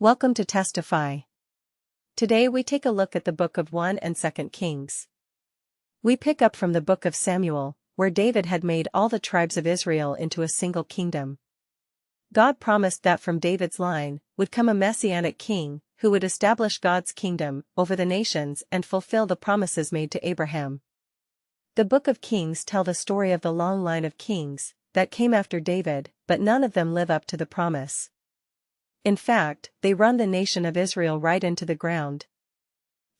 Welcome to Testify. Today we take a look at the book of 1 and 2 Kings. We pick up from the book of Samuel, where David had made all the tribes of Israel into a single kingdom. God promised that from David's line would come a messianic king who would establish God's kingdom over the nations and fulfill the promises made to Abraham. The book of Kings tells the story of the long line of kings that came after David, but none of them live up to the promise. In fact, they run the nation of Israel right into the ground.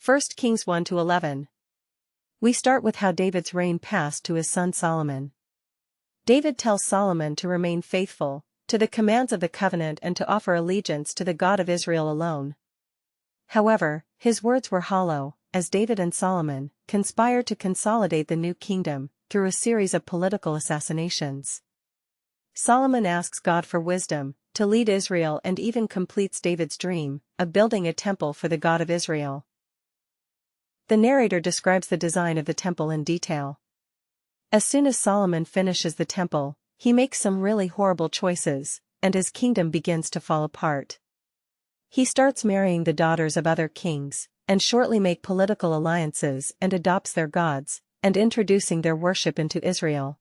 1 Kings 1-11. We start with how David's reign passed to his son Solomon. David tells Solomon to remain faithful to the commands of the covenant and to offer allegiance to the God of Israel alone. However, his words were hollow, as David and Solomon conspired to consolidate the new kingdom through a series of political assassinations. Solomon asks God for wisdom to lead Israel and even completes David's dream of building a temple for the God of Israel. The narrator describes the design of the temple in detail. As soon as Solomon finishes the temple, he makes some really horrible choices, and his kingdom begins to fall apart. He starts marrying the daughters of other kings, and shortly makes political alliances and adopts their gods, and introducing their worship into Israel.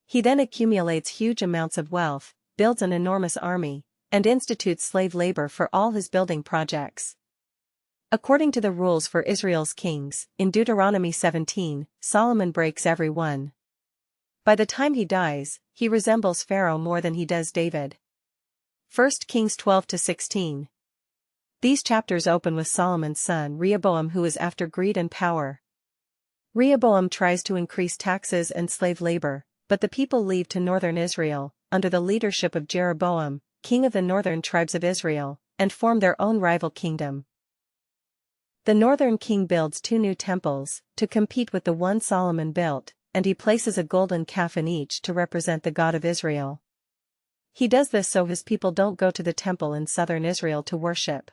He then accumulates huge amounts of wealth, builds an enormous army, and institutes slave labor for all his building projects. According to the rules for Israel's kings, in Deuteronomy 17, Solomon breaks every one. By the time he dies, he resembles Pharaoh more than he does David. 1 Kings 12-16. These chapters open with Solomon's son Rehoboam, who is after greed and power. Rehoboam tries to increase taxes and slave labor, but the people leave to northern Israel, under the leadership of Jeroboam, king of the northern tribes of Israel, and form their own rival kingdom. The northern king builds 2 new temples to compete with the one Solomon built, and he places a golden calf in each to represent the God of Israel. He does this so his people don't go to the temple in southern Israel to worship.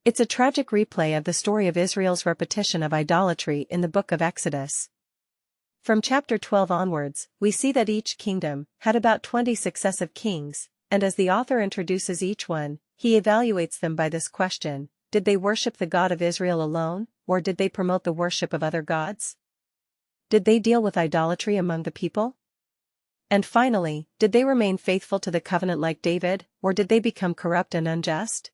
It's a tragic replay of the story of Israel's repetition of idolatry in the book of Exodus. From chapter 12 onwards, we see that each kingdom had about 20 successive kings, and as the author introduces each one, he evaluates them by this question: did they worship the God of Israel alone, or did they promote the worship of other gods? Did they deal with idolatry among the people? And finally, did they remain faithful to the covenant like David, or did they become corrupt and unjust?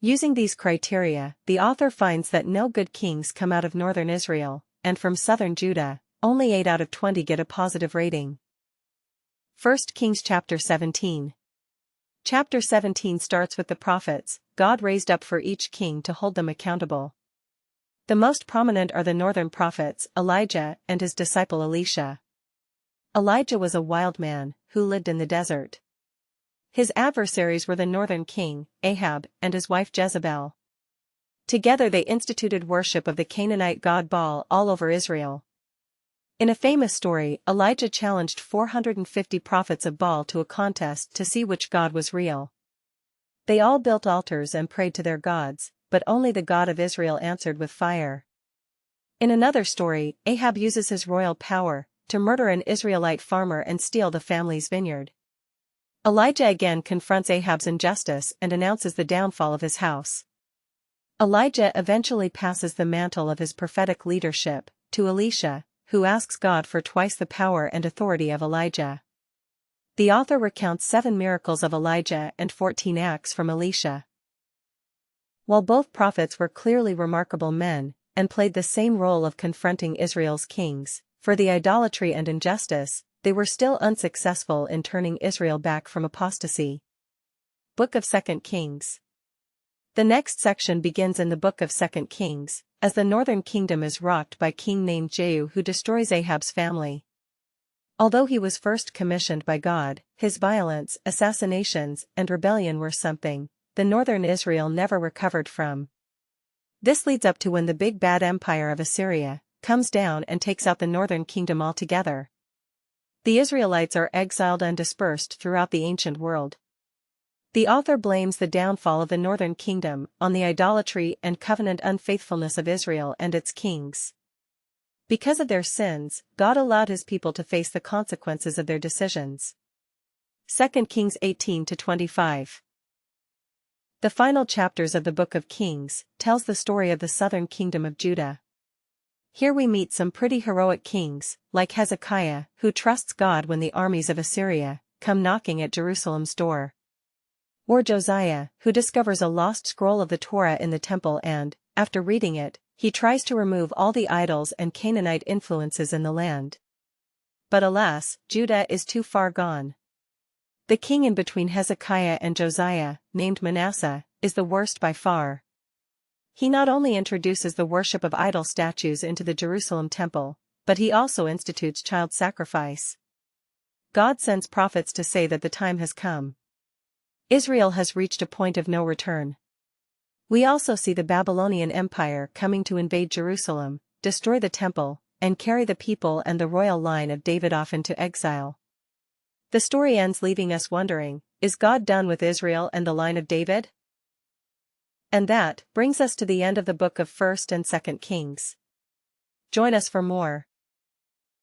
Using these criteria, the author finds that no good kings come out of northern Israel, and from southern Judah, only 8 out of 20 get a positive rating. 1 Kings chapter 17. Chapter 17 starts with the prophets God raised up for each king to hold them accountable. The most prominent are the northern prophets, Elijah and his disciple Elisha. Elijah was a wild man who lived in the desert. His adversaries were the northern king, Ahab, and his wife Jezebel. Together they instituted worship of the Canaanite god Baal all over Israel. In a famous story, Elijah challenged 450 prophets of Baal to a contest to see which god was real. They all built altars and prayed to their gods, but only the God of Israel answered with fire. In another story, Ahab uses his royal power to murder an Israelite farmer and steal the family's vineyard. Elijah again confronts Ahab's injustice and announces the downfall of his house. Elijah eventually passes the mantle of his prophetic leadership to Elisha, who asks God for twice the power and authority of Elijah. The author recounts 7 miracles of Elijah and 14 acts from Elisha. While both prophets were clearly remarkable men, and played the same role of confronting Israel's kings for the idolatry and injustice, they were still unsuccessful in turning Israel back from apostasy. Book of 2 Kings. The next section begins in the book of 2 Kings, as the northern kingdom is rocked by a king named Jehu who destroys Ahab's family. Although he was first commissioned by God, his violence, assassinations, and rebellion were something the northern Israel never recovered from. This leads up to when the big bad empire of Assyria comes down and takes out the northern kingdom altogether. The Israelites are exiled and dispersed throughout the ancient world. The author blames the downfall of the northern kingdom on the idolatry and covenant unfaithfulness of Israel and its kings. Because of their sins, God allowed his people to face the consequences of their decisions. 2 Kings 18-25. The final chapters of the Book of Kings tells the story of the southern kingdom of Judah. Here we meet some pretty heroic kings, like Hezekiah, who trusts God when the armies of Assyria come knocking at Jerusalem's door. Or Josiah, who discovers a lost scroll of the Torah in the temple and, after reading it, he tries to remove all the idols and Canaanite influences in the land. But alas, Judah is too far gone. The king in between Hezekiah and Josiah, named Manasseh, is the worst by far. He not only introduces the worship of idol statues into the Jerusalem temple, but he also institutes child sacrifice. God sends prophets to say that the time has come. Israel has reached a point of no return. We also see the Babylonian Empire coming to invade Jerusalem, destroy the temple, and carry the people and the royal line of David off into exile. The story ends leaving us wondering, is God done with Israel and the line of David? And that brings us to the end of the book of 1st and 2nd Kings. Join us for more.